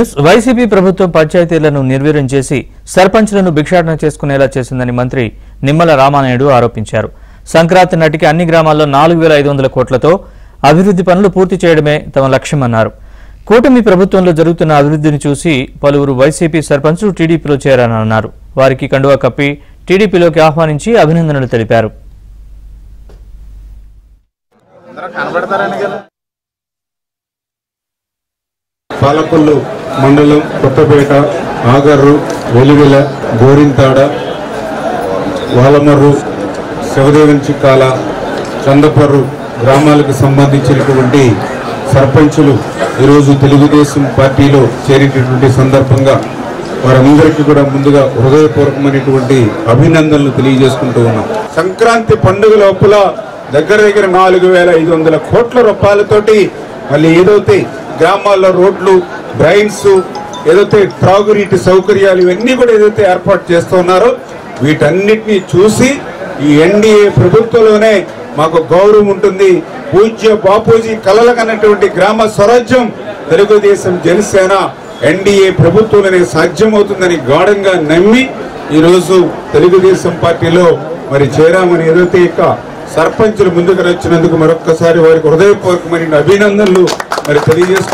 News YCP ప్రభుత్వం పంచాయతీలను నిర్వీర్యం చేసి సర్పంచ్లను భిక్షాటన చేసుకునేలా చేసిందని మంత్రి నిమ్మల రామానాయుడు ఆరోపించారు. సంక్రాంతి నాటికి అన్ని గ్రామాల్లో 4500 కోట్లతో అభివృద్ధి పనులు పూర్తి చేయడమే తమ లక్ష్యమన్నారు. కూటమి ప్రభుత్వంలో జరుగుతున్న అభివృద్ధిని చూసి పలువురు వైసీపీ సర్పంచ్లు టీడీపీలో చేరారన్నారు. వారికి కండువా కప్పి టీడీపీలోకి ఆహ్వానించి అభినందనలు తెలిపారు. పాలకొల్లు మండలం కొత్తపేట, ఆగర్రు, వెలివెల, గోరింతాడ, వాలమర్రు, శివదేవన్చిక్కాల, చందపర్రు గ్రామాలకు సంబంధించినటువంటి సర్పంచులు ఈరోజు తెలుగుదేశం పార్టీలో చేరేటటువంటి సందర్భంగా వారందరికీ కూడా ముందుగా హృదయపూర్వకమైనటువంటి అభినందనలు తెలియజేసుకుంటూ ఉన్నాం. సంక్రాంతి పండుగ లోపల దగ్గర 4500 కోట్ల రూపాయలతోటి మళ్ళీ ఏదైతే గ్రామాల్లో రోడ్లు, డ్రైన్స్, ఏదైతే త్రాగునీటి సౌకర్యాలు ఇవన్నీ కూడా ఏదైతే ఏర్పాటు చేస్తున్నారో వీటన్నిటినీ చూసి ఈ ఎన్డీఏ ప్రభుత్వంలోనే మాకు గౌరవం ఉంటుంది. పూజ్య బాపూజీ కలలకన్నటువంటి గ్రామ స్వరాజ్యం తెలుగుదేశం జనసేన ఎన్డీఏ ప్రభుత్వంలోనే సాధ్యమవుతుందని గాఢంగా నమ్మి ఈరోజు తెలుగుదేశం పార్టీలో మరి చేరామని ఏదైతే ఇక సర్పంచులు ముందుకు వచ్చినందుకు మరొక్కసారి వారికి హృదయపూర్వకమైన అభినందనలు మరి తెలియజేస్తున్నారు.